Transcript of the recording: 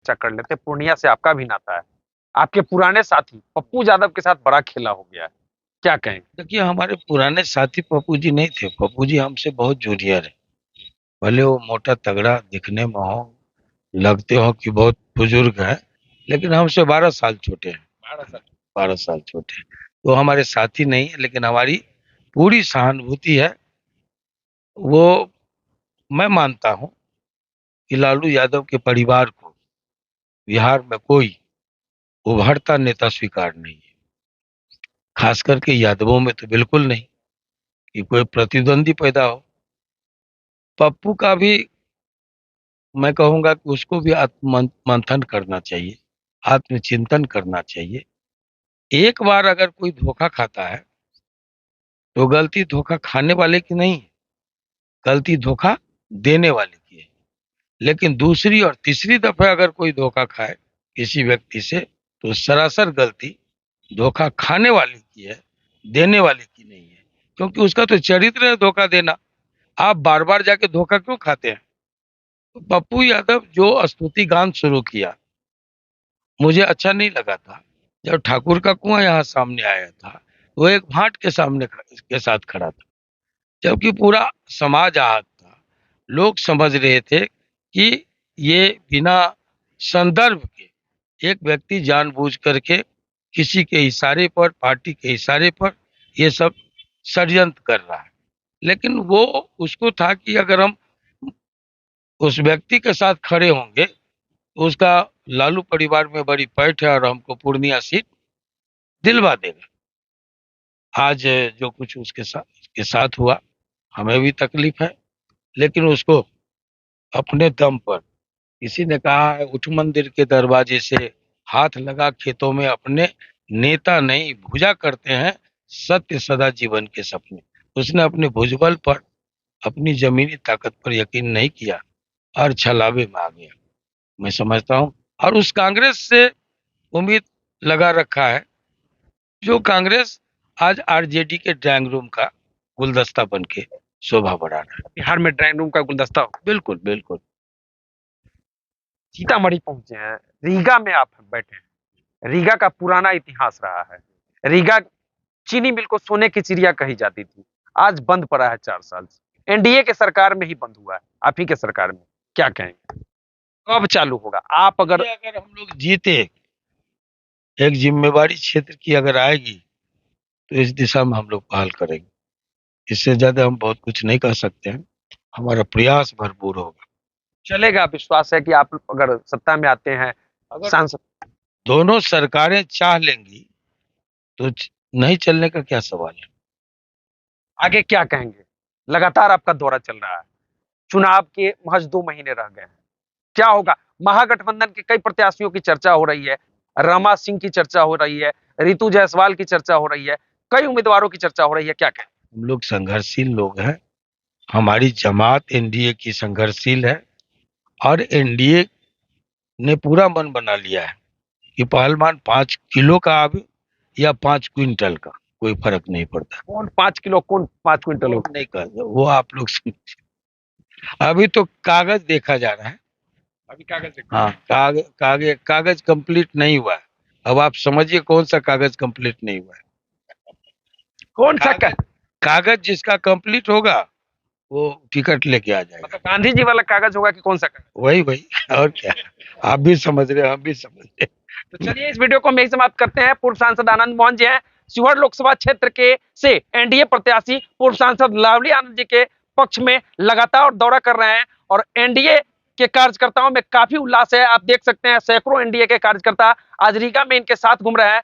चर्चा कर लेते हैं। पूर्णिया से आपका भी नाता है। आपके पुराने साथी पप्पू यादव के साथ बड़ा खेला हो गया है, क्या कहें? देखिए, हमारे पुराने साथी पप्पू जी नहीं थे। पप्पू जी हमसे बहुत जूनियर है। भले वो मोटा तगड़ा दिखने में हो, लगते हो कि बहुत बुजुर्ग है, लेकिन हमसे 12 साल छोटे हैं। 12 साल छोटे हैं। तो हमारे साथी नहीं है, लेकिन हमारी पूरी सहानुभूति है। वो, मैं मानता हूँ कि लालू यादव के परिवार को बिहार में कोई उभरता नेता स्वीकार नहीं है। खास करके यादवों में तो बिल्कुल नहीं कि कोई प्रतिद्वंदी पैदा हो। पप्पू का भी, मैं कहूंगा कि उसको भी आत्म मंथन करना चाहिए, आत्मचिंतन करना चाहिए। एक बार अगर कोई धोखा खाता है तो गलती धोखा खाने वाले की नहीं है, गलती धोखा देने वाले की है। लेकिन दूसरी और तीसरी दफे अगर कोई धोखा खाए किसी व्यक्ति से, तो सरासर गलती धोखा खाने वाले की है, देने वाले की नहीं है। क्योंकि उसका तो चरित्र है धोखा देना। आप बार बार जाके धोखा क्यों खाते हैं? तो पप्पू यादव जो स्तुति गान शुरू किया, मुझे अच्छा नहीं लगा था। जब ठाकुर का कुआं यहाँ सामने आया था, वो एक भाट के सामने के साथ खड़ा था, जबकि पूरा समाज आहत था। लोग समझ रहे थे कि ये बिना संदर्भ के एक व्यक्ति जानबूझ करके किसी के इशारे पर, पार्टी के इशारे पर ये सब षड्यंत्र कर रहा है। लेकिन वो, उसको था कि अगर हम उस व्यक्ति के साथ खड़े होंगे तो उसका लालू परिवार में बड़ी पैठ है और हमको पूर्णिया सीट दिलवा देगा। आज जो कुछ उसके साथ हुआ, हमें भी तकलीफ है। लेकिन उसको अपने दम पर, किसी ने कहा है उठ मंदिर के दरवाजे से, हाथ लगा खेतों में अपने, नेता नहीं भुजा करते हैं सत्य सदा जीवन के सपने। उसने अपने भुजबल पर, अपनी जमीनी ताकत पर यकीन नहीं किया और छलावे में आ गया, मैं समझता हूँ। और उस कांग्रेस से उम्मीद लगा रखा है, जो कांग्रेस आज आरजेडी के ड्राइंग रूम का गुलदस्ता बन के शोभा बढ़ा रहा है। बिहार में ड्राइंग रूम का गुलदस्ता हो। बिल्कुल बिल्कुल। सीतामढ़ी पहुंचे हैं, रीगा में आप बैठे हैं। रीगा का पुराना इतिहास रहा है। रीगा चीनी मिल को सोने की चिड़िया कही जाती थी, आज बंद पड़ा है 4 साल से। एनडीए के सरकार में ही बंद हुआ है, आप ही के सरकार में, क्या कहेंगे? कब चालू होगा? आप अगर ये अगर हम लोग जीते, एक जिम्मेवारी क्षेत्र की अगर आएगी, तो इस दिशा में हम लोग पहल करेंगे। इससे ज्यादा हम बहुत कुछ नहीं कर सकते हैं। हमारा प्रयास भरपूर होगा। चलेगा, विश्वास है कि आप अगर सत्ता में आते हैं, अगर सांसद, दोनों सरकारें चाह लेंगी तो नहीं चलने का क्या सवाल है। आगे क्या कहेंगे? लगातार आपका दौरा चल रहा है, चुनाव के महज 2 महीने रह गए हैं, क्या होगा? महागठबंधन के कई प्रत्याशियों की चर्चा हो रही है, रमा सिंह की चर्चा हो रही है, रितु जायसवाल की चर्चा हो रही है, कई उम्मीदवारों की चर्चा हो रही है, क्या कहें? हम लोग संघर्षशील लोग हैं। हमारी जमात एनडीए की संघर्षशील है। और एनडीए ने पूरा मन बना लिया है कि पहलवान 5 किलो का आवे या 5 क्विंटल का, कोई फर्क नहीं पड़ता। कौन 5 किलो, कौन 5 क्विंटल वो होगा? नहीं कर, वो आप लोग अभी तो कागज देखा जा रहा है। अभी कागज देखो। हाँ, कागज कंप्लीट नहीं हुआ है। अब आप समझिए कौन सा कागज कंप्लीट नहीं हुआ है। कौन सा कागज कागज जिसका कंप्लीट होगा, वो टिकट लेके आ जाएगा। मतलब गांधी जी वाला कागज होगा कि कौन सा कागज? वही वही, और क्या। आप भी समझ रहे, हम भी समझ रहे। तो चलिए, इस वीडियो को हम यही समाप्त करते हैं। पूर्व सांसद आनंद मोहन जी हैं, शिवहर लोकसभा क्षेत्र के से एनडीए प्रत्याशी पूर्व सांसद लवली आनंद जी के पक्ष में लगातार दौरा कर रहे हैं, और एनडीए के कार्यकर्ताओं में काफी उल्लास है। आप देख सकते हैं, सैकड़ों एनडीए के कार्यकर्ता आज रीगा में इनके साथ घूम रहे हैं।